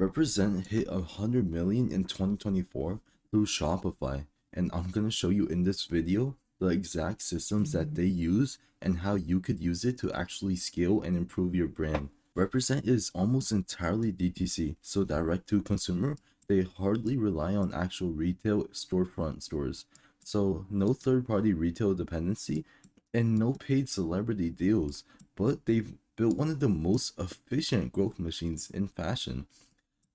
Represent hit 100 million in 2024 through Shopify, and I'm gonna show you in this video the exact systems that they use and how you could use it to actually scale and improve your brand. Represent is almost entirely DTC, so direct to consumer. They hardly rely on actual retail storefront stores, so no third-party retail dependency and no paid celebrity deals, but they've built one of the most efficient growth machines in fashion.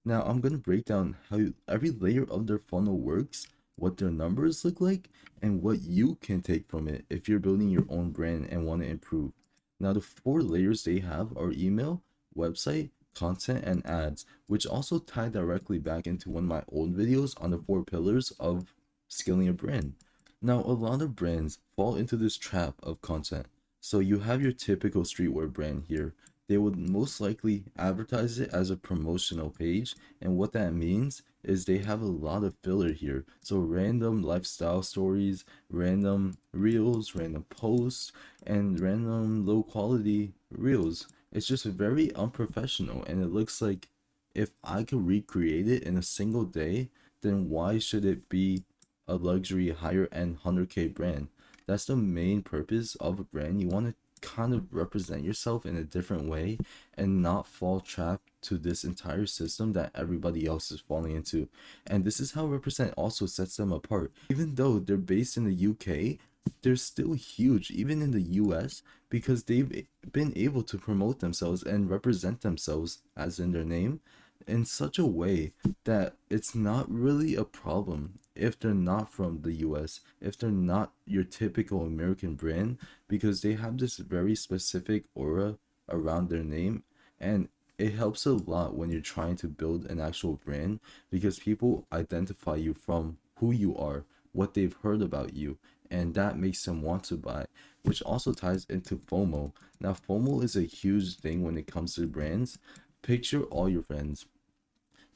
Now I'm going to break down how every layer of their funnel works, what their numbers look like, and what you can take from it if you're building your own brand and want to improve. Now the four layers they have are email, website, content, and ads, which also tie directly back into one of my old videos on the four pillars of scaling a brand. Now a lot of brands fall into this trap of content. So you have your typical streetwear brand here. They would most likely advertise it as a promotional page, and what that means is they have a lot of filler here. So random lifestyle stories, random reels, random posts, and random low quality reels. It's just very unprofessional, and it looks like if I could recreate it in a single day, then why should it be a luxury higher end 100K brand? That's the main purpose of a brand. You want to kind of represent yourself in a different way and not fall trapped to this entire system that everybody else is falling into. And this is how Represent also sets them apart. Even though they're based in the UK, they're still huge even in the US because they've been able to promote themselves and represent themselves, as in their name, in such a way that it's not really a problem if they're not from the US, if they're not your typical American brand, because they have this very specific aura around their name, and it helps a lot when you're trying to build an actual brand because people identify you from who you are, what they've heard about you, and that makes them want to buy, which also ties into FOMO. Now, FOMO is a huge thing when it comes to brands. Picture all your friends.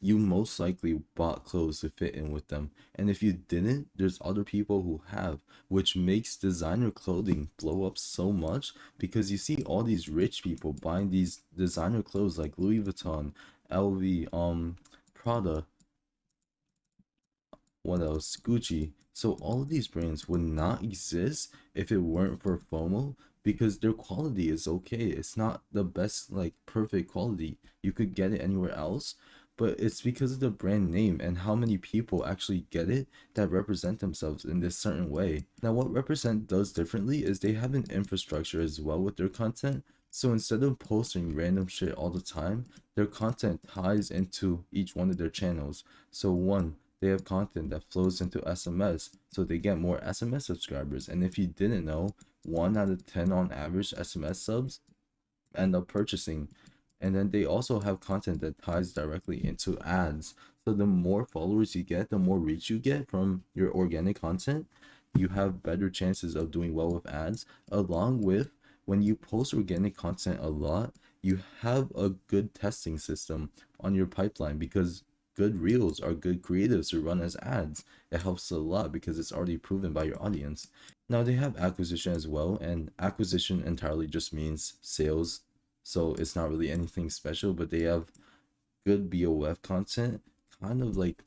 You most likely bought clothes to fit in with them, and if you didn't, there's other people who have, which makes designer clothing blow up so much because you see all these rich people buying these designer clothes like Louis Vuitton, LV, Prada, what else, Gucci. So all of these brands would not exist if it weren't for FOMO, because their quality is okay. It's not the best, like perfect quality. You could get it anywhere else, but it's because of the brand name and how many people actually get it that represent themselves in this certain way. Now what Represent does differently is they have an infrastructure as well with their content. So instead of posting random shit all the time, their content ties into each one of their channels. So one, they have content that flows into SMS, so they get more SMS subscribers. And if you didn't know, 1 out of 10 on average SMS subs end up purchasing. And then they also have content that ties directly into ads. So the more followers you get, the more reach you get from your organic content, you have better chances of doing well with ads. Along with, when you post organic content a lot, you have a good testing system on your pipeline because good reels are good creatives to run as ads. It helps a lot because it's already proven by your audience. Now they have acquisition as well, and acquisition entirely just means sales, so it's not really anything special, but they have good BOF content, kind of like,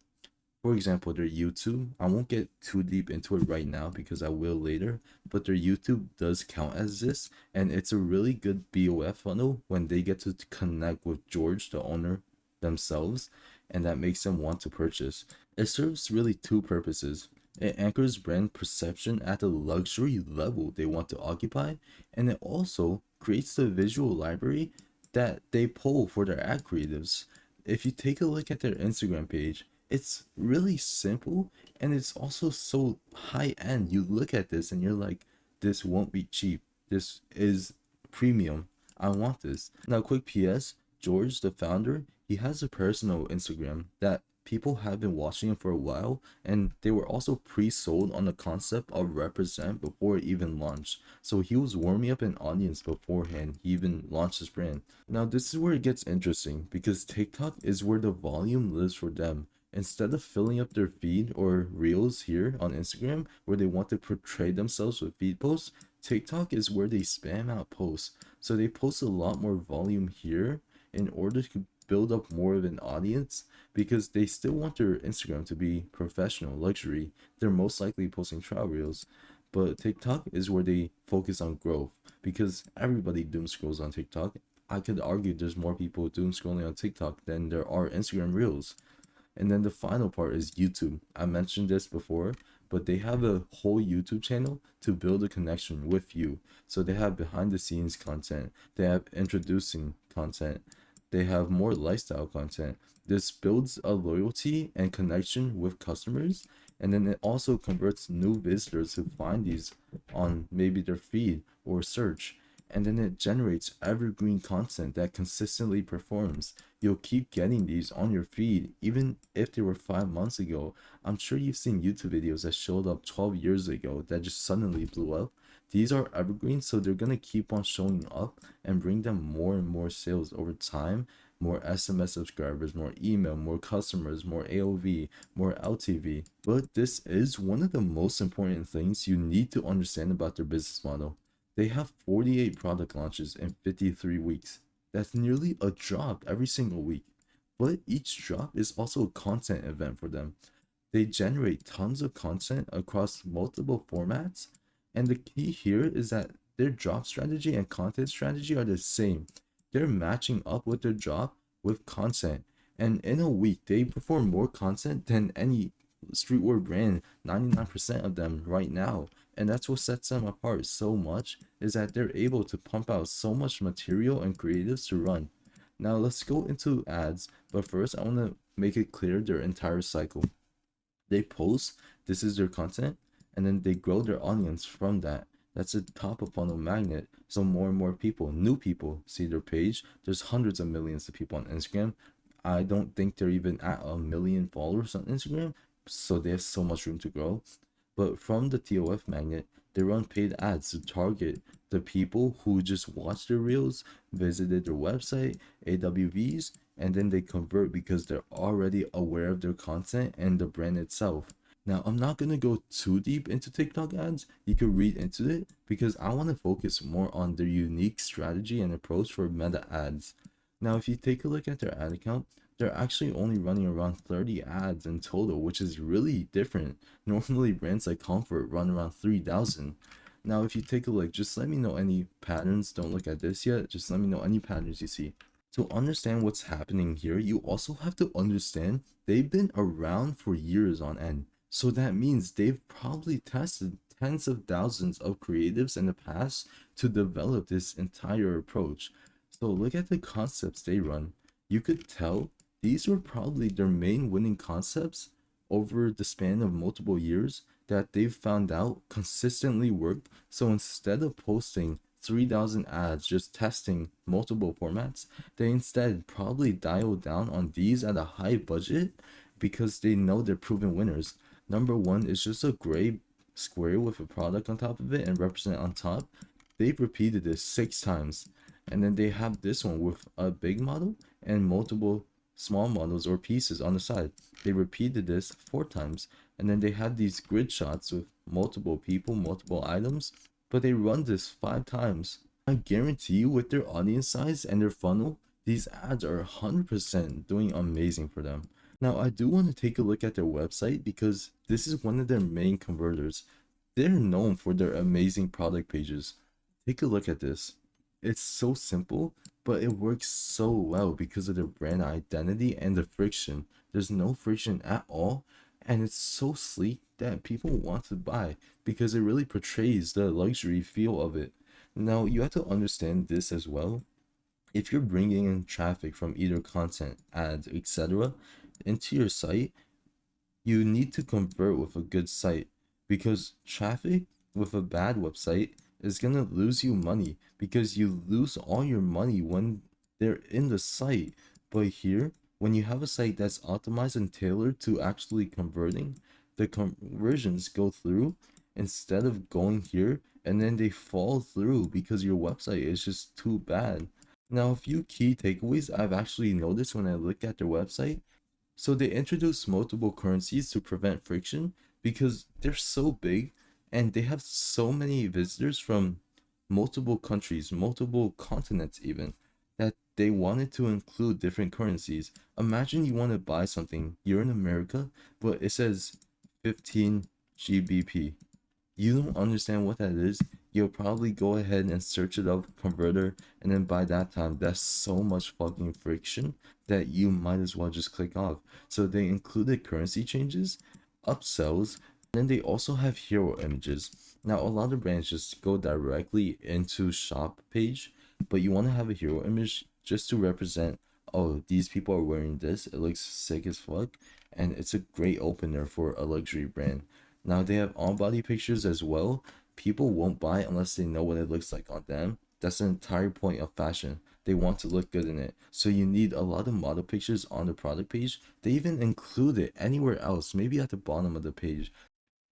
for example, their YouTube. I won't get too deep into it right now because I will later, but their YouTube does count as this, and it's a really good BOF funnel when they get to connect with George, the owner, themselves, and that makes them want to purchase. It serves really two purposes. It anchors brand perception at the luxury level they want to occupy, and it also creates the visual library that they pull for their ad creatives. If you take a look at their Instagram page, it's really simple and it's also so high end. You look at this and you're like, this won't be cheap. This is premium. I want this. Now, quick PS, George, the founder, he has a personal Instagram that people have been watching him for a while, and they were also pre-sold on the concept of Represent before it even launched. So he was warming up an audience beforehand he even launched his brand. Now this is where it gets interesting because TikTok is where the volume lives for them. Instead of filling up their feed or reels here on Instagram where they want to portray themselves with feed posts, TikTok is where they spam out posts. So they post a lot more volume here in order build up more of an audience because they still want their Instagram to be professional, luxury. They're most likely posting travel reels. But TikTok is where they focus on growth because everybody doom scrolls on TikTok. I could argue there's more people doom scrolling on TikTok than there are Instagram reels. And then the final part is YouTube. I mentioned this before, but they have a whole YouTube channel to build a connection with you. So they have behind the scenes content, they have introducing content, they have more lifestyle content. This builds a loyalty and connection with customers, and then it also converts new visitors who find these on maybe their feed or search, and then it generates evergreen content that consistently performs. You'll keep getting these on your feed even if they were 5 months ago. I'm sure you've seen YouTube videos that showed up 12 years ago that just suddenly blew up. These are evergreen, so they're gonna keep on showing up and bring them more and more sales over time. More SMS subscribers, more email, more customers, more AOV, more LTV. But this is one of the most important things you need to understand about their business model. They have 48 product launches in 53 weeks. That's nearly a drop every single week. But each drop is also a content event for them. They generate tons of content across multiple formats. And the key here is that their drop strategy and content strategy are the same. They're matching up with their drop with content. And in a week, they perform more content than any streetwear brand, 99% of them right now. And that's what sets them apart so much, is that they're able to pump out so much material and creatives to run. Now let's go into ads, but first I want to make it clear their entire cycle. They post, this is their content, and then they grow their audience from that. That's a top of funnel magnet. So more and more people, new people, see their page. There's hundreds of millions of people on Instagram. I don't think they're even at 1 million followers on Instagram, so they have so much room to grow. But from the TOF magnet, they run paid ads to target the people who just watched their reels, visited their website, AWVs, and then they convert because they're already aware of their content and the brand itself. Now, I'm not going to go too deep into TikTok ads. You can read into it because I want to focus more on their unique strategy and approach for meta ads. Now, if you take a look at their ad account, they're actually only running around 30 ads in total, which is really different. Normally, brands like Comfort run around 3,000. Now, if you take a look, just let me know any patterns. Don't look at this yet. Just let me know any patterns you see. To understand what's happening here, you also have to understand they've been around for years on end. So that means they've probably tested tens of thousands of creatives in the past to develop this entire approach. So look at the concepts they run. You could tell these were probably their main winning concepts over the span of multiple years that they've found out consistently worked. So instead of posting 3,000 ads just testing multiple formats, they instead probably dial down on these at a high budget because they know they're proven winners. Number one is just a gray square with a product on top of it and represent on top. They've repeated this 6 times. And then they have this one with a big model and multiple small models or pieces on the side. They repeated this 4 times. And then they have these grid shots with multiple people, multiple items, but they run this 5 times. I guarantee you, with their audience size and their funnel, these ads are 100% doing amazing for them. Now, I do want to take a look at their website because this is one of their main converters. They're known for their amazing product pages. Take a look at this. It's so simple, but it works so well because of their brand identity and the friction. There's no friction at all, and it's so sleek that people want to buy because it really portrays the luxury feel of it. Now, you have to understand this as well. If you're bringing in traffic from either content, ads, etc., into your site, you need to convert with a good site because traffic with a bad website is gonna lose you money because you lose all your money when they're in the site. But here, when you have a site that's optimized and tailored to actually converting, the conversions go through instead of going here and then they fall through because your website is just too bad. Now, a few key takeaways I've actually noticed when I look at their website. So they introduce multiple currencies to prevent friction because they're so big and they have so many visitors from multiple countries, multiple continents even, that they wanted to include different currencies. Imagine you want to buy something, you're in America, but it says 15 GBP. You don't understand what that is, you'll probably go ahead and search it up, converter, and then by that time, that's so much fucking friction that you might as well just click off. So they included currency changes, upsells, and then they also have hero images. Now, a lot of brands just go directly into shop page, but you want to have a hero image just to represent, oh, these people are wearing this, it looks sick as fuck, and it's a great opener for a luxury brand. Now they have on body pictures as well. People won't buy unless they know what it looks like on them. That's the entire point of fashion. They want to look good in it. So you need a lot of model pictures on the product page. They even include it anywhere else, maybe at the bottom of the page.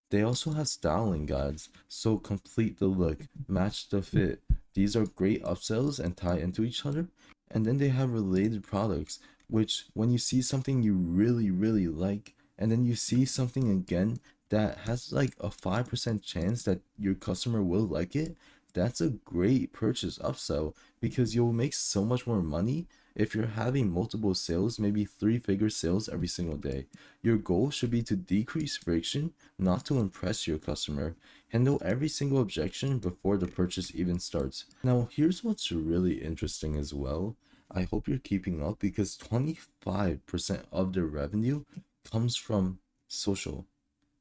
They also have styling guides, so complete the look, match the fit. These are great upsells and tie into each other. And then they have related products, which when you see something you really like, and then you see something again that has like a 5% chance that your customer will like it, that's a great purchase upsell because you'll make so much more money if you're having multiple sales, maybe 3-figure sales every single day. Your goal should be to decrease friction, not to impress your customer. Handle every single objection before the purchase even starts. Now, here's what's really interesting as well. I hope you're keeping up because 25% of their revenue comes from social.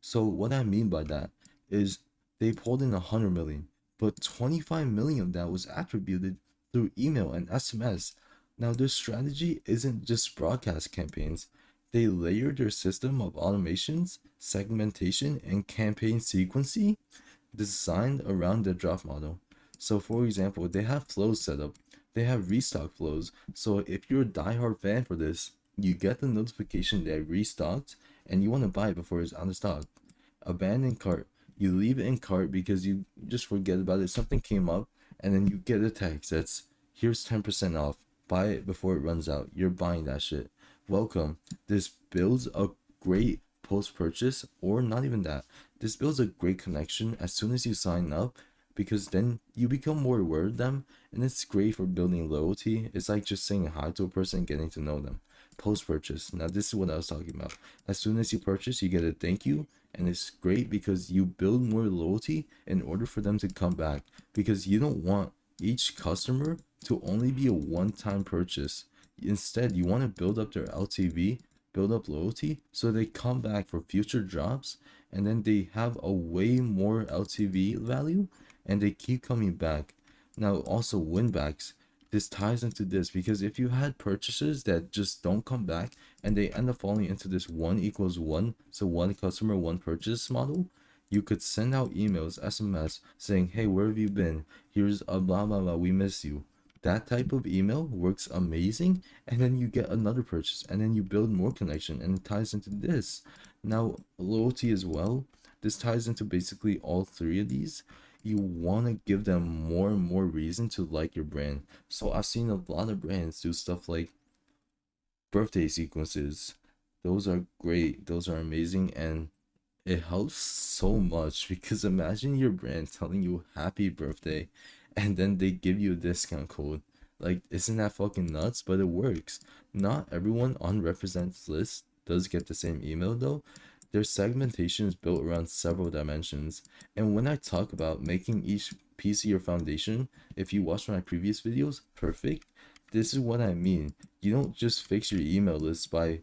So what I mean by that is they pulled in 100 million, but 25 million of that was attributed through email and SMS. Now their strategy isn't just broadcast campaigns. They layered their system of automations, segmentation, and campaign sequencing designed around the drop model. So for example, they have flows set up. They have restock flows. So if you're a diehard fan for this, you get the notification that restocked and you want to buy it before it's out of stock. Abandon cart. You leave it in cart because you just forget about it. Something came up and then you get a text that's here's 10% off. Buy it before it runs out. You're buying that shit. Welcome. This builds a great post purchase, or not even that. This builds a great connection as soon as you sign up because then you become more aware of them and it's great for building loyalty. It's like just saying hi to a person and getting to know them. Post purchase. Now, this is what I was talking about. As soon as you purchase, you get a thank you, and it's great because you build more loyalty in order for them to come back because you don't want each customer to only be a one-time purchase. Instead, you want to build up their LTV, build up loyalty so they come back for future drops and then they have a way more LTV value and they keep coming back. Now also win backs. This ties into this because if you had purchases that just don't come back and they end up falling into this 1 = 1, so one customer, one purchase model, you could send out emails, SMS saying, hey, where have you been? Here's a blah blah blah, we miss you. That type of email works amazing, and then you get another purchase and then you build more connection and it ties into this. Now loyalty as well. This ties into basically all three of these. You want to give them more and more reason to like your brand. So I've seen a lot of brands do stuff like birthday sequences. Those are great, those are amazing, and it helps so much because imagine your brand telling you happy birthday and then they give you a discount code. Like, isn't that fucking nuts? But it works. Not everyone on Represent's list does get the same email though. Their segmentation is built around several dimensions. And when I talk about making each piece of your foundation, if you watched my previous videos, perfect, this is what I mean. You don't just fix your email list by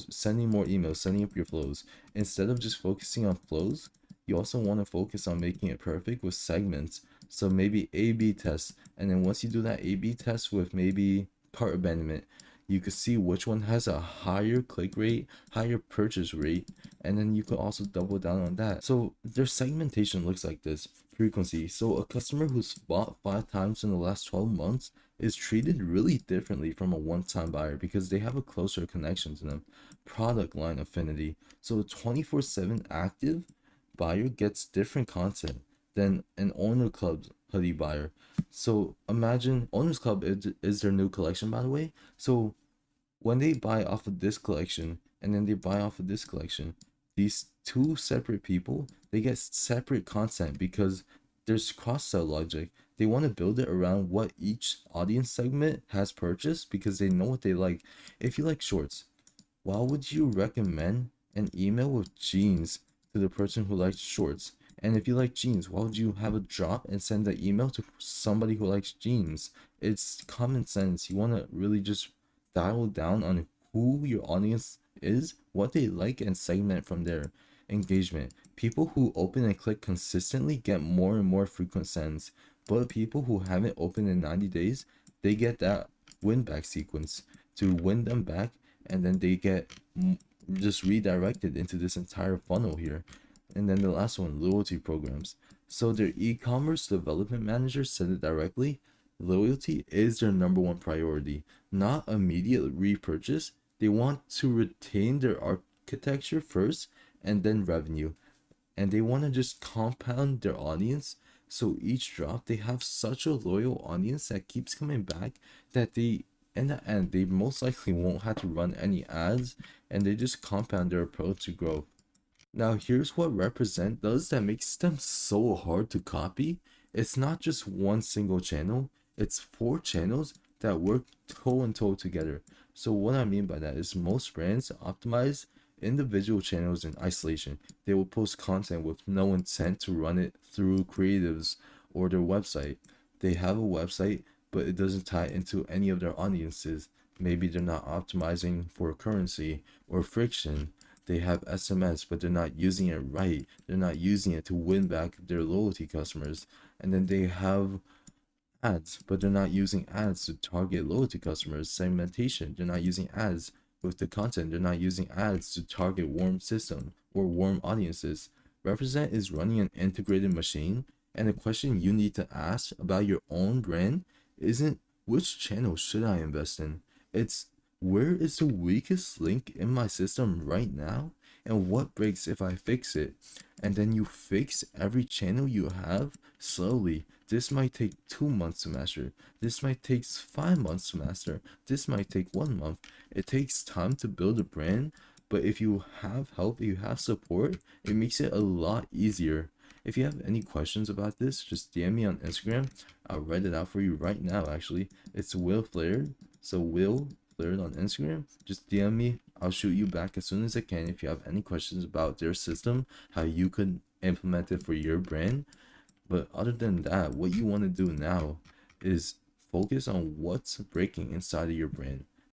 sending more emails, setting up your flows. Instead of just focusing on flows, you also want to focus on making it perfect with segments. So maybe A/B test, and then once you do that A/B test with maybe cart abandonment, you could see which one has a higher click rate, higher purchase rate, and then you could also double down on that. So their segmentation looks like this. Frequency. So a customer who's bought 5 times in the last 12 months is treated really differently from a one-time buyer because they have a closer connection to them. Product line affinity. So a 24/7 active buyer gets different content than an owner club hoodie buyer. So imagine Owners Club is their new collection, by the way. So when they buy off of this collection and then they buy off of this collection, these two separate people, they get separate content because There's cross-sell logic. They want to build it around what each audience segment has purchased because they know what they like. If you like shorts, why would you recommend an email with jeans to the person who likes shorts? And if you like jeans, why would you have a drop and send the email to somebody who likes jeans? It's common sense. You want to really just dial down on who your audience is, what they like, and segment from there. Engagement. People who open and click consistently get more and more frequent sends, but people who haven't opened in 90 days, they get that win back sequence to win them back, and then they get just redirected into this entire funnel here. And then the last one, loyalty programs. So their e-commerce development manager said it directly. Loyalty is their number one priority, not immediate repurchase. They want to retain their architecture first and then revenue. And they want to just compound their audience. So each drop, they have such a loyal audience that keeps coming back that they, in the end, they most likely won't have to run any ads, and they just compound their approach to growth. Now, here's what Represent does that makes them so hard to copy. It's not just one single channel, it's 4 channels that work toe and toe together. So, what I mean by that is most brands optimize individual channels in isolation. They will post content with no intent to run it through creatives or their website. They have a website, but it doesn't tie into any of their audiences. Maybe they're not optimizing for currency or friction. They have SMS, but they're not using it right. They're not using it to win back their loyalty customers. And then they have ads, but they're not using ads to target loyalty customers. Segmentation, they're not using ads with the content. They're not using ads to target warm system or warm audiences. Represent is running an integrated machine, and the question you need to ask about your own brand isn't which channel should I invest in? It's where is the weakest link in my system right now, and what breaks if I fix it? And then you fix every channel you have slowly. This might take 2 months to master. This might take 5 months to master. This might take 1 month. It takes time to build a brand, but if you have help, if you have support, it makes it a lot easier. If you have any questions about this, just DM me on Instagram. I'll write it out for you right now, actually. It's Will Flared. So Will Flared on Instagram. Just DM me. I'll shoot you back as soon as I can if you have any questions about their system, how you could implement it for your brand. But other than that, what you want to do now is focus on what's breaking inside of your brand.